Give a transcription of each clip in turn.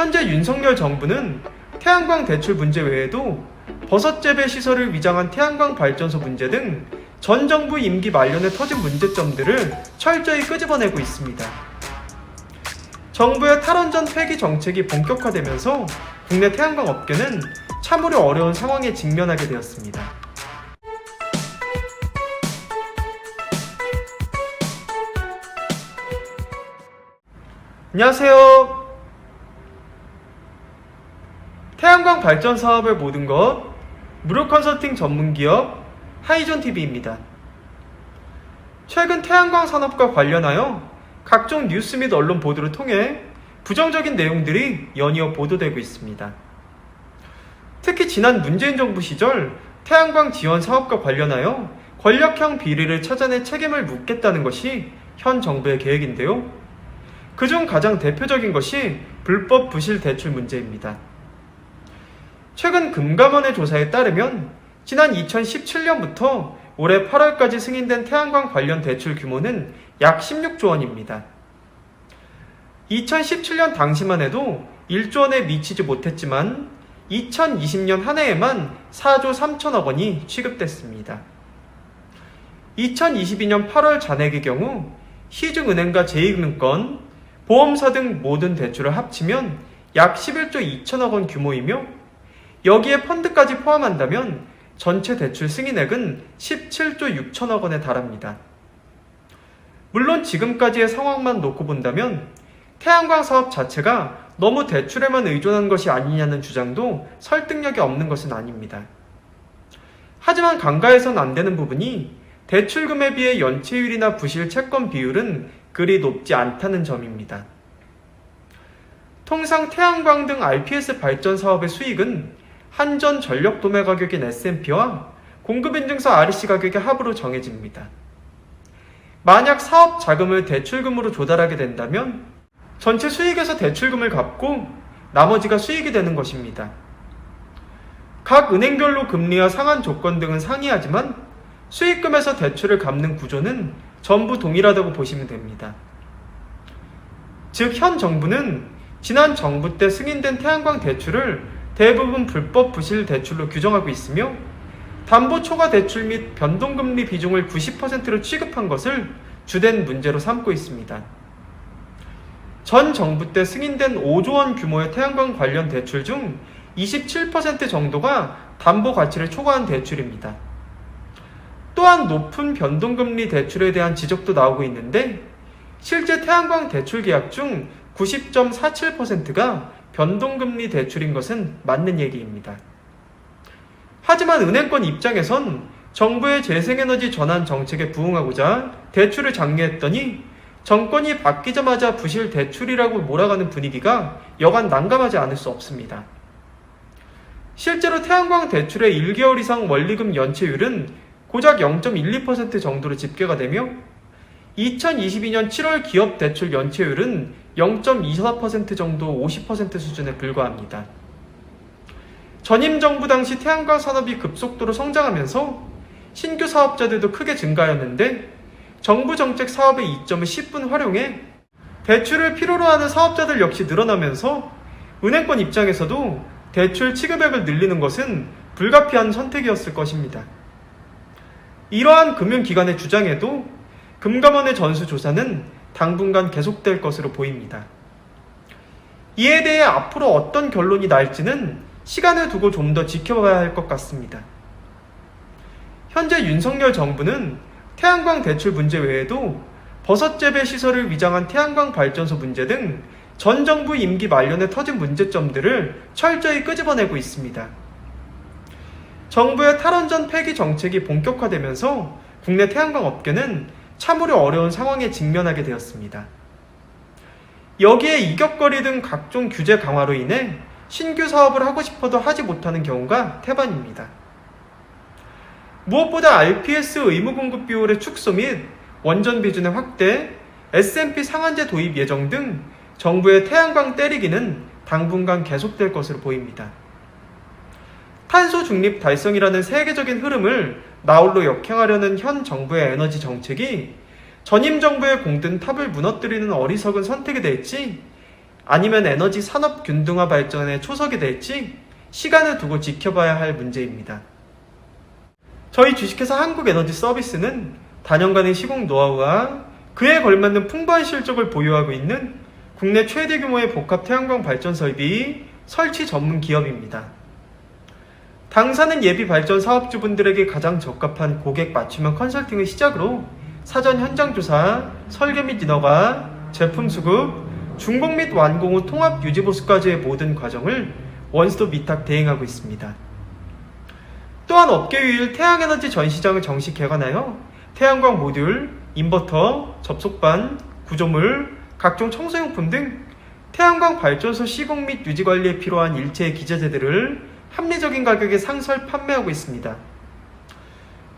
현재 윤석열 정부는 태양광 대출 문제 외에도 버섯 재배 시설을 위장한 태양광 발전소 문제 등 전 정부 임기 말년에 터진 문제점들을 철저히 끄집어내고 있습니다. 정부의 탈원전 폐기 정책이 본격화되면서 국내 태양광 업계는 참으로 어려운 상황에 직면하게 되었습니다. 안녕하세요. 태양광 발전 사업의 모든 것 무료 컨설팅 전문기업 하이존TV입니다. 최근 태양광 산업과 관련하여 각종 뉴스 및 언론 보도를 통해 부정적인 내용들이 연이어 보도되고 있습니다. 특히 지난 문재인 정부 시절 태양광 지원 사업과 관련하여 권력형 비리를 찾아내 책임을 묻겠다는 것이 현 정부의 계획인데요. 그중 가장 대표적인 것이 불법 부실 대출 문제입니다. 최근 금감원의 조사에 따르면 지난 2017년부터 올해 8월까지 승인된 태양광 관련 대출 규모는 약 16조 원입니다. 2017년 당시만 해도 1조 원에 미치지 못했지만 2020년 한 해에만 4조 3천억 원이 취급됐습니다. 2022년 8월 잔액의 경우 시중은행과 제2금융권, 보험사 등 모든 대출을 합치면 약 11조 2천억 원 규모이며 여기에 펀드까지 포함한다면 전체 대출 승인액은 17조 6천억 원에 달합니다. 물론 지금까지의 상황만 놓고 본다면 태양광 사업 자체가 너무 대출에만 의존한 것이 아니냐는 주장도 설득력이 없는 것은 아닙니다. 하지만 간과해서는 안 되는 부분이 대출금에 비해 연체율이나 부실 채권 비율은 그리 높지 않다는 점입니다. 통상 태양광 등 RPS 발전 사업의 수익은 한전 전력 도매 가격인 S&P와 공급인증서 REC 가격의 합으로 정해집니다. 만약 사업 자금을 대출금으로 조달하게 된다면 전체 수익에서 대출금을 갚고 나머지가 수익이 되는 것입니다. 각 은행별로 금리와 상한 조건 등은 상이하지만 수익금에서 대출을 갚는 구조는 전부 동일하다고 보시면 됩니다. 즉, 현 정부는 지난 정부 때 승인된 태양광 대출을 대부분 불법 부실 대출로 규정하고 있으며 담보 초과 대출 및 변동금리 비중을 90%로 취급한 것을 주된 문제로 삼고 있습니다. 전 정부 때 승인된 5조 원 규모의 태양광 관련 대출 중 27% 정도가 담보 가치를 초과한 대출입니다. 또한 높은 변동금리 대출에 대한 지적도 나오고 있는데 실제 태양광 대출 계약 중 90.47%가 변동금리 대출인 것은 맞는 얘기입니다. 하지만 은행권 입장에선 정부의 재생에너지 전환 정책에 부응하고자 대출을 장려했더니 정권이 바뀌자마자 부실 대출이라고 몰아가는 분위기가 여간 난감하지 않을 수 없습니다. 실제로 태양광 대출의 1개월 이상 원리금 연체율은 고작 0.12% 정도로 집계가 되며 2022년 7월 기업 대출 연체율은 0.24% 정도 50% 수준에 불과합니다. 전임 정부 당시 태양광 산업이 급속도로 성장하면서 신규 사업자들도 크게 증가하였는데 정부 정책 사업의 이점을 10분 활용해 대출을 필요로 하는 사업자들 역시 늘어나면서 은행권 입장에서도 대출 취급액을 늘리는 것은 불가피한 선택이었을 것입니다. 이러한 금융기관의 주장에도 금감원의 전수조사는 당분간 계속될 것으로 보입니다. 이에 대해 앞으로 어떤 결론이 날지는 시간을 두고 좀 더 지켜봐야 할 것 같습니다. 현재 윤석열 정부는 태양광 대출 문제 외에도 버섯 재배 시설을 위장한 태양광 발전소 문제 등 전 정부 임기 말년에 터진 문제점들을 철저히 끄집어내고 있습니다. 정부의 탈원전 폐기 정책이 본격화되면서 국내 태양광 업계는 참으로 어려운 상황에 직면하게 되었습니다. 여기에 이격거리 등 각종 규제 강화로 인해 신규 사업을 하고 싶어도 하지 못하는 경우가 태반입니다. 무엇보다 RPS 의무 공급 비율의 축소 및 원전 비준의 확대, S&P 상한제 도입 예정 등 정부의 태양광 때리기는 당분간 계속될 것으로 보입니다. 탄소 중립 달성이라는 세계적인 흐름을 나홀로 역행하려는 현 정부의 에너지 정책이 전임 정부의 공든 탑을 무너뜨리는 어리석은 선택이 될지 아니면 에너지 산업 균등화 발전의 초석이 될지 시간을 두고 지켜봐야 할 문제입니다. 저희 주식회사 한국에너지서비스는 다년간의 시공 노하우와 그에 걸맞는 풍부한 실적을 보유하고 있는 국내 최대 규모의 복합 태양광 발전 설비 설치 전문 기업입니다. 당사는 예비 발전 사업주분들에게 가장 적합한 고객 맞춤형 컨설팅을 시작으로 사전 현장 조사, 설계 및 인허가, 제품 수급, 중복 및 완공 후 통합 유지 보수까지의 모든 과정을 원스톱 위탁 대행하고 있습니다. 또한 업계 유일 태양에너지 전시장을 정식 개관하여 태양광 모듈, 인버터, 접속반, 구조물, 각종 청소용품 등 태양광 발전소 시공 및 유지 관리에 필요한 일체의 기자재들을 합리적인 가격에 상설 판매하고 있습니다.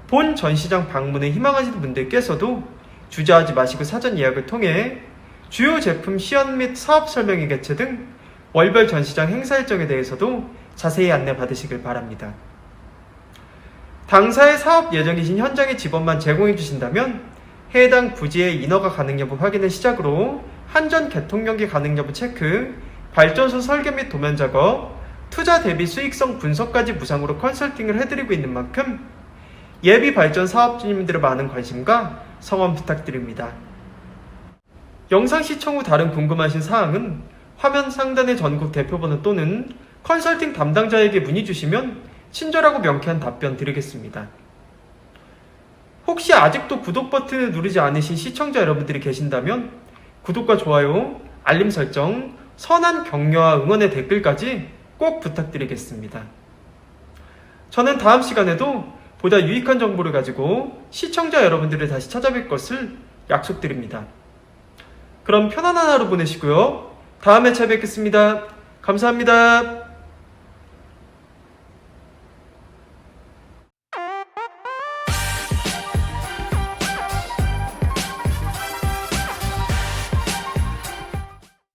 본 전시장 방문을 희망하시는 분들께서도 주저하지 마시고 사전 예약을 통해 주요 제품 시연 및 사업 설명회 개최 등 월별 전시장 행사 일정에 대해서도 자세히 안내 받으시길 바랍니다. 당사의 사업 예정이신 현장의 지번만 제공해 주신다면 해당 부지의 인허가 가능 여부 확인을 시작으로 한전 개통연기 가능 여부 체크, 발전소 설계 및 도면 작업, 투자 대비 수익성 분석까지 무상으로 컨설팅을 해드리고 있는 만큼 예비 발전 사업주님들의 많은 관심과 성원 부탁드립니다. 영상 시청 후 다른 궁금하신 사항은 화면 상단의 전국 대표번호 또는 컨설팅 담당자에게 문의 주시면 친절하고 명쾌한 답변 드리겠습니다. 혹시 아직도 구독 버튼을 누르지 않으신 시청자 여러분들이 계신다면 구독과 좋아요, 알림 설정, 선한 격려와 응원의 댓글까지 꼭 부탁드리겠습니다. 저는 다음 시간에도 보다 유익한 정보를 가지고 시청자 여러분들을 다시 찾아뵐 것을 약속드립니다. 그럼 편안한 하루 보내시고요. 다음에 찾아뵙겠습니다. 감사합니다.